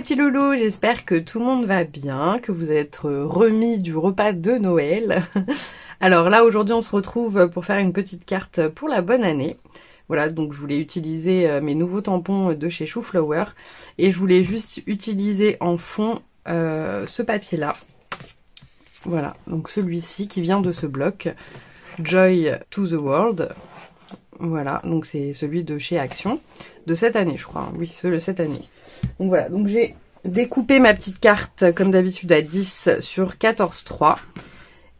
petits loulous, j'espère que tout le monde va bien, que vous êtes remis du repas de Noël. Alors là, aujourd'hui, on se retrouve pour faire une petite carte pour la bonne année. Voilà, donc je voulais utiliser mes nouveaux tampons de chez Shooflower. Et je voulais juste utiliser en fond ce papier-là. Voilà, donc celui-ci qui vient de ce bloc, Joy to the World. Voilà, donc c'est celui de chez Action, de cette année je crois, oui, celui de cette année. Donc voilà, donc j'ai découpé ma petite carte comme d'habitude à 10 sur 14,3.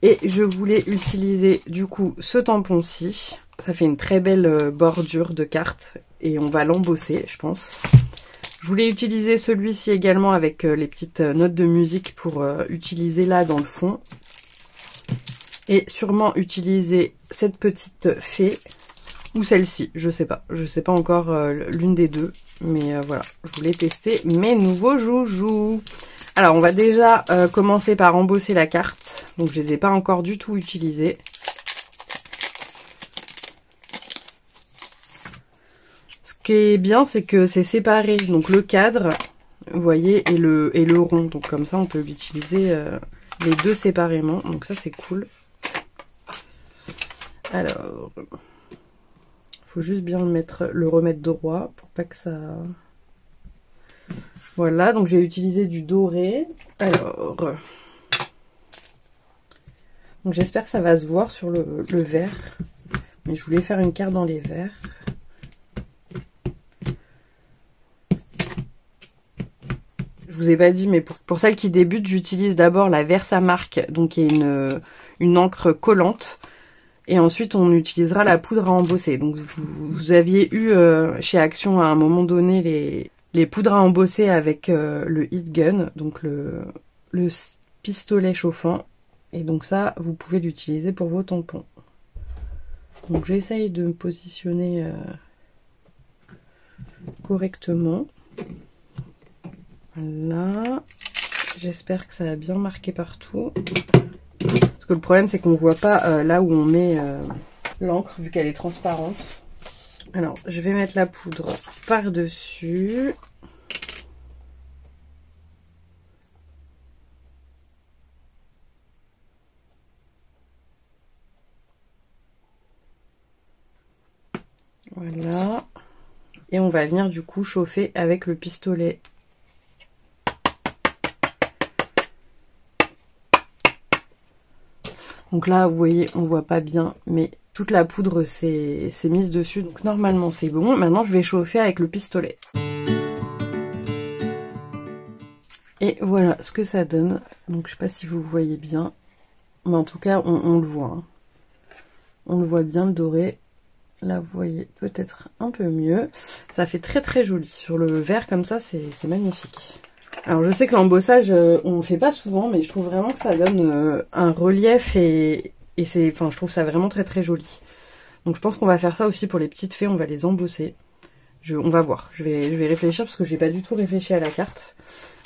Et je voulais utiliser du coup ce tampon-ci. Ça fait une très belle bordure de carte et on va l'embosser je pense. Je voulais utiliser celui-ci également avec les petites notes de musique pour utiliser là dans le fond. Et sûrement utiliser cette petite fée. Ou celle-ci, je sais pas encore l'une des deux, mais voilà, je voulais tester mes nouveaux joujoux. Alors on va déjà commencer par embosser la carte, donc je les ai pas encore du tout utilisées. Ce qui est bien, c'est que c'est séparé, donc le cadre, vous voyez, et le rond, donc comme ça on peut l'utiliser les deux séparément, donc ça c'est cool. Alors... faut juste bien le remettre droit pour pas que ça... Voilà, donc j'ai utilisé du doré. Alors... donc j'espère que ça va se voir sur le vert. Mais je voulais faire une carte dans les verts. Je vous ai pas dit, mais pour celles qui débutent, j'utilise d'abord la Versamark, donc qui est une encre collante. Et ensuite, on utilisera la poudre à embosser. Donc, vous aviez eu chez Action à un moment donné les poudres à embosser avec le heat gun, donc le pistolet chauffant. Et donc ça, vous pouvez l'utiliser pour vos tampons. Donc, j'essaye de me positionner correctement. Voilà. J'espère que ça a bien marqué partout. Parce que le problème, c'est qu'on voit pas là où on met l'encre, vu qu'elle est transparente. Alors, je vais mettre la poudre par-dessus. Voilà. Et on va venir du coup chauffer avec le pistolet. Donc là, vous voyez, on voit pas bien, mais toute la poudre s'est mise dessus. Donc normalement, c'est bon. Maintenant, je vais chauffer avec le pistolet. Et voilà ce que ça donne. Donc, je sais pas si vous voyez bien. Mais en tout cas, on le voit. Hein. On le voit bien, le doré. Là, vous voyez peut-être un peu mieux. Ça fait très très joli. Sur le vert comme ça, c'est magnifique. Alors je sais que l'embossage, on ne fait pas souvent, mais je trouve vraiment que ça donne un relief et c'est, enfin, je trouve ça vraiment très très joli. Donc je pense qu'on va faire ça aussi pour les petites fées, on va les embosser. On va voir, je vais réfléchir parce que j'ai pas du tout réfléchi à la carte.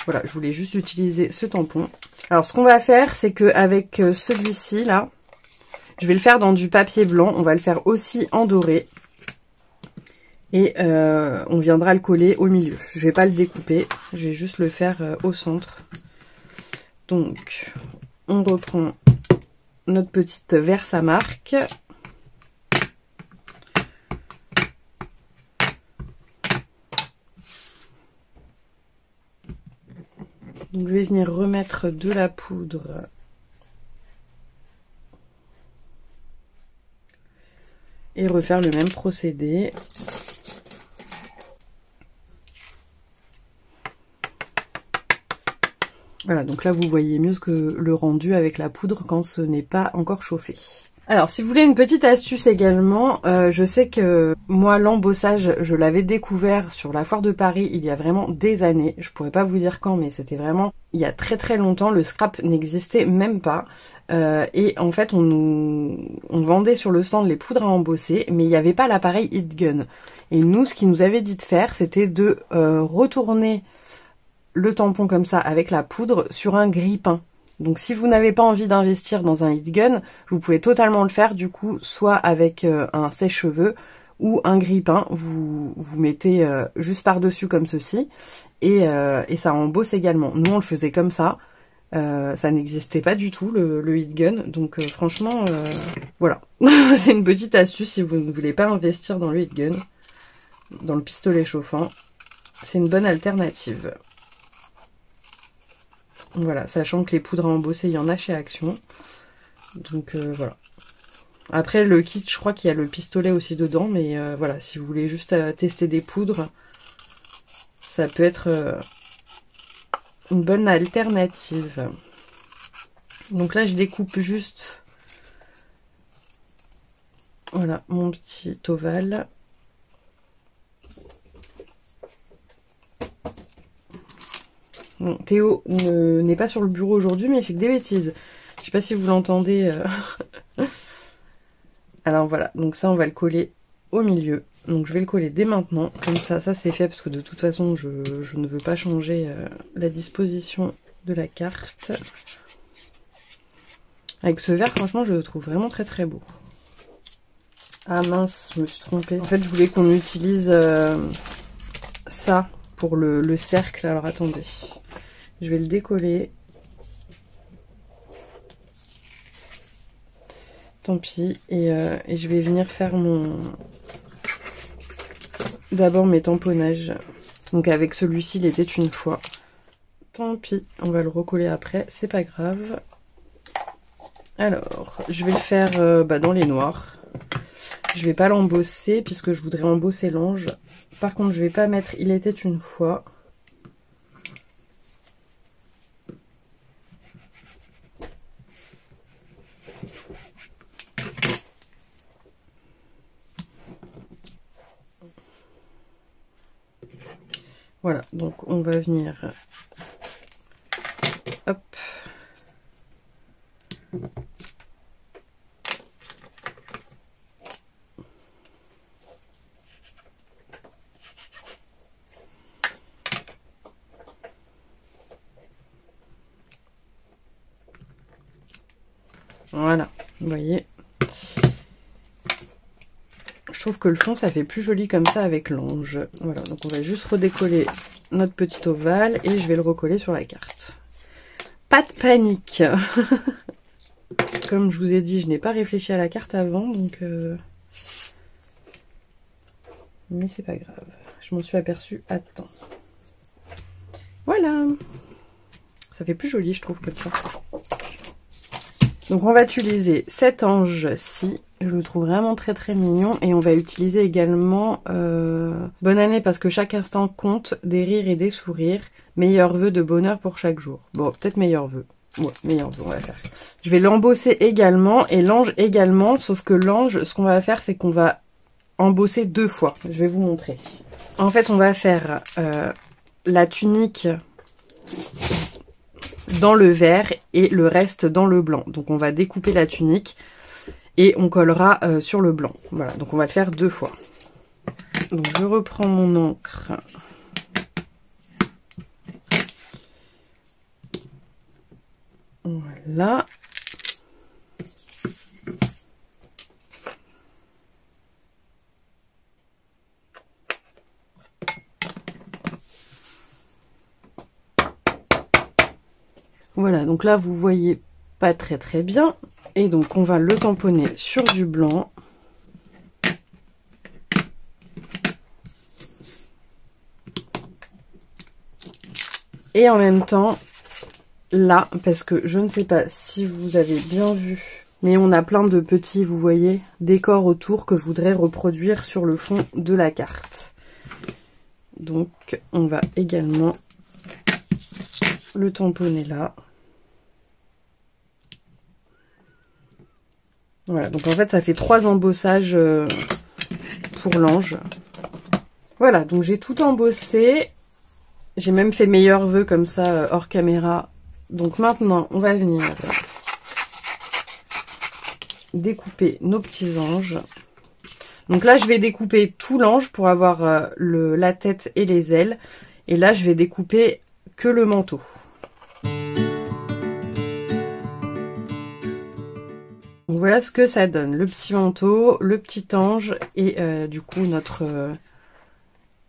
Voilà, je voulais juste utiliser ce tampon. Alors ce qu'on va faire, c'est qu'avec celui-ci là, je vais le faire dans du papier blanc, on va le faire aussi en doré. Et on viendra le coller au milieu. Je vais pas le découper, je vais juste le faire au centre. Donc, on reprend notre petite Versamark. Donc, je vais venir remettre de la poudre. Et refaire le même procédé. Voilà, donc là vous voyez mieux que le rendu avec la poudre quand ce n'est pas encore chauffé. Alors si vous voulez une petite astuce également, je sais que moi l'embossage je l'avais découvert sur la foire de Paris il y a vraiment des années. Je pourrais pas vous dire quand, mais c'était vraiment il y a très très longtemps. Le scrap n'existait même pas. Et en fait on vendait sur le stand les poudres à embosser, mais il n'y avait pas l'appareil heat gun. Et nous ce qu'ils nous avait dit de faire, c'était de retourner le tampon comme ça avec la poudre sur un grille-pain. Donc si vous n'avez pas envie d'investir dans un heat gun, vous pouvez totalement le faire du coup soit avec un sèche-cheveux ou un grille-pain, vous mettez juste par-dessus comme ceci, et ça embosse également. Nous on le faisait comme ça. Ça n'existait pas du tout le heat gun, donc franchement voilà. C'est une petite astuce si vous ne voulez pas investir dans le heat gun, dans le pistolet chauffant. C'est une bonne alternative. Voilà, sachant que les poudres à embosser, il y en a chez Action. Donc voilà. Après le kit, je crois qu'il y a le pistolet aussi dedans, mais voilà, si vous voulez juste tester des poudres, ça peut être une bonne alternative. Donc là je découpe juste, voilà, mon petit ovale. Bon, Théo n'est pas sur le bureau aujourd'hui, mais il fait que des bêtises. Je sais pas si vous l'entendez. Alors voilà, donc ça on va le coller au milieu. Donc je vais le coller dès maintenant, comme ça c'est fait, parce que de toute façon je ne veux pas changer la disposition de la carte. Avec ce vert, franchement je le trouve vraiment très très beau. Ah mince, je me suis trompée. En fait je voulais qu'on utilise ça pour le cercle, alors attendez. Je vais le décoller. Tant pis, et je vais venir faire d'abord mes tamponnages. Donc avec celui-ci, il était une fois. Tant pis, on va le recoller après, c'est pas grave. Alors, je vais le faire dans les noirs. Je vais pas l'embosser puisque je voudrais embosser l'ange. Par contre, je vais pas mettre il était une fois. Voilà, donc on va venir, hop, voilà, vous voyez. Je trouve que le fond, ça fait plus joli comme ça avec l'ange. Voilà, donc on va juste redécoller notre petit ovale et je vais le recoller sur la carte. Pas de panique. Comme je vous ai dit, je n'ai pas réfléchi à la carte avant, donc... Mais c'est pas grave. Je m'en suis aperçue à temps. Voilà. Ça fait plus joli, je trouve, comme ça. Donc on va utiliser cet ange-ci. Je le trouve vraiment très très mignon. Et on va utiliser également bonne année parce que chaque instant compte, des rires et des sourires. Meilleurs vœux de bonheur pour chaque jour. Bon, peut-être meilleurs vœux. Ouais, meilleurs vœux, on va faire. Je vais l'embosser également et l'ange également. Sauf que l'ange, ce qu'on va faire, c'est qu'on va embosser 2 fois. Je vais vous montrer. En fait, on va faire la tunique dans le vert et le reste dans le blanc. Donc on va découper la tunique et on collera sur le blanc. Voilà, donc on va le faire 2 fois. Donc je reprends mon encre. Voilà. Voilà, donc là vous voyez pas très très bien. Et donc on va le tamponner sur du blanc. Et en même temps, là, parce que je ne sais pas si vous avez bien vu, mais on a plein de petits, vous voyez, décors autour que je voudrais reproduire sur le fond de la carte. Donc on va également le tamponner là. Voilà, donc en fait ça fait 3 embossages pour l'ange. Voilà, donc j'ai tout embossé. J'ai même fait meilleurs vœux comme ça hors caméra. Donc maintenant on va venir découper nos petits anges. Donc là je vais découper tout l'ange pour avoir la tête et les ailes. Et là je vais découper que le manteau. voilà ce que ça donne. Le petit manteau, le petit ange et du coup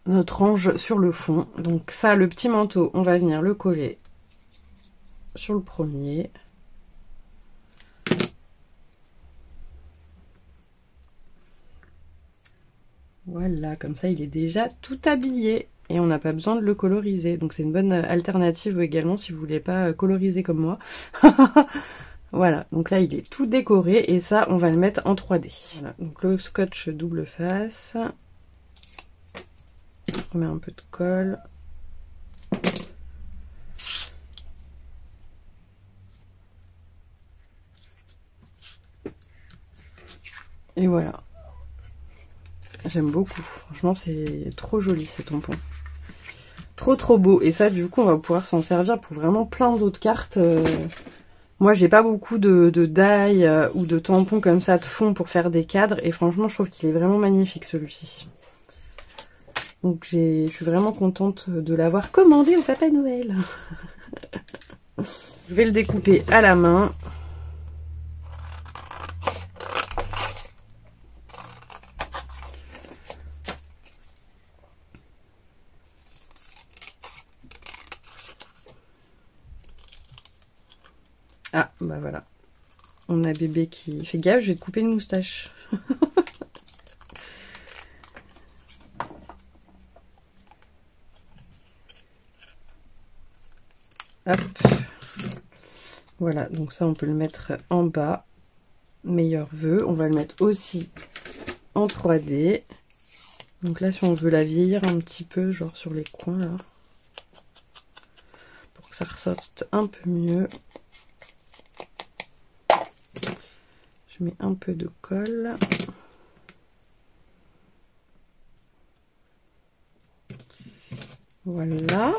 notre ange sur le fond. Donc ça, le petit manteau, on va venir le coller sur le premier. Voilà, comme ça il est déjà tout habillé et on n'a pas besoin de le coloriser. Donc c'est une bonne alternative également si vous voulez pas coloriser comme moi. Voilà, donc là il est tout décoré et ça on va le mettre en 3D. Voilà, donc le scotch double face. On met un peu de colle. Et voilà. J'aime beaucoup. Franchement, c'est trop joli ces tampons. Trop beau. Et ça, du coup, on va pouvoir s'en servir pour vraiment plein d'autres cartes. Moi, j'ai pas beaucoup de die ou de tampons comme ça de fond pour faire des cadres. Et franchement, je trouve qu'il est vraiment magnifique celui-ci. Donc, je suis vraiment contente de l'avoir commandé au Papa Noël. Je vais le découper à la main. Ah, bah voilà. On a bébé qui fait gaffe, je vais te couper une moustache. Hop. Voilà, donc ça on peut le mettre en bas. Meilleur vœu. On va le mettre aussi en 3D. Donc là, si on veut la vieillir un petit peu, genre sur les coins là. Pour que ça ressorte un peu mieux. Je mets un peu de colle. Voilà.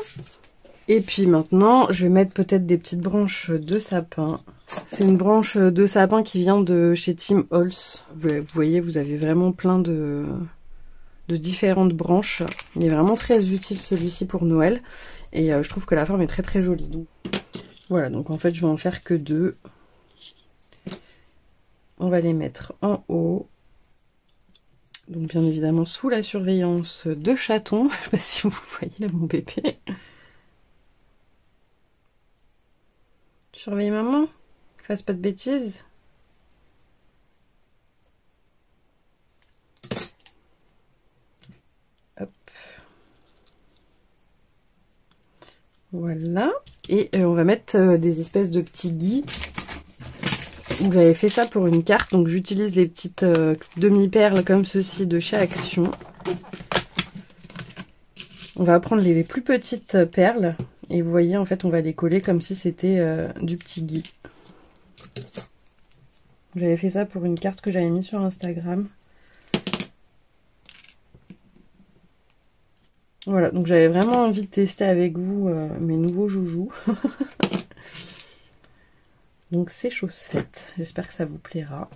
Et puis maintenant, je vais mettre peut-être des petites branches de sapin. C'est une branche de sapin qui vient de chez Tim Holtz. Vous voyez, vous avez vraiment plein de différentes branches. Il est vraiment très utile celui-ci pour Noël. Et je trouve que la forme est très jolie. Donc, voilà, donc en fait, je vais en faire que 2. On va les mettre en haut. Donc bien évidemment sous la surveillance de chatons. Je sais pas si vous voyez là mon bébé. Surveille maman. Fasse pas de bêtises. Hop. Voilà. Et on va mettre des espèces de petits gui. J'avais fait ça pour une carte, donc j'utilise les petites demi-perles comme ceci de chez Action. On va prendre les plus petites perles et vous voyez en fait on va les coller comme si c'était du petit gui. J'avais fait ça pour une carte que j'avais mis sur Instagram. Voilà, donc j'avais vraiment envie de tester avec vous mes nouveaux joujoux. Donc c'est chose faite. J'espère que ça vous plaira.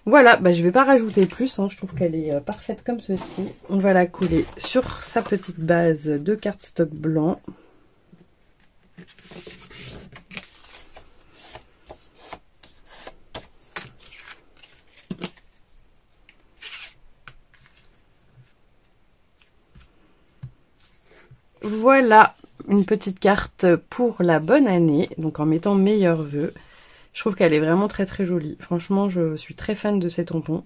Voilà, bah, je vais pas rajouter plus. Hein, je trouve qu'elle est parfaite comme ceci. On va la coller sur sa petite base de cardstock blanc. Voilà. Une petite carte pour la bonne année, donc en mettant meilleurs vœux. Je trouve qu'elle est vraiment très jolie. Franchement, je suis très fan de ces tampons.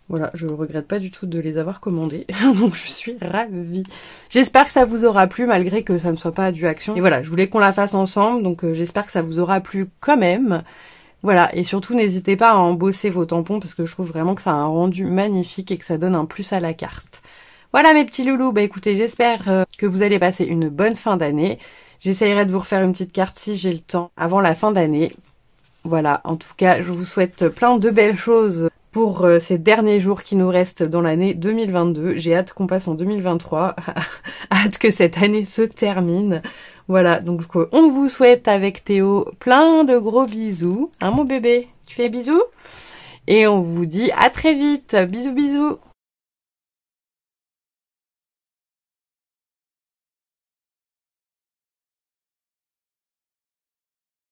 Voilà, je regrette pas du tout de les avoir commandés. Donc je suis ravie. J'espère que ça vous aura plu malgré que ça ne soit pas du Action. Et voilà, je voulais qu'on la fasse ensemble, donc j'espère que ça vous aura plu quand même. Voilà, et surtout n'hésitez pas à embosser vos tampons parce que je trouve vraiment que ça a un rendu magnifique et que ça donne un plus à la carte. Voilà mes petits loulous, bah écoutez, j'espère que vous allez passer une bonne fin d'année. J'essayerai de vous refaire une petite carte si j'ai le temps avant la fin d'année. Voilà, en tout cas, je vous souhaite plein de belles choses pour ces derniers jours qui nous restent dans l'année 2022. J'ai hâte qu'on passe en 2023, hâte que cette année se termine. Voilà, donc on vous souhaite avec Théo plein de gros bisous. Hein mon bébé, tu fais bisous? Et on vous dit à très vite, bisous bisous.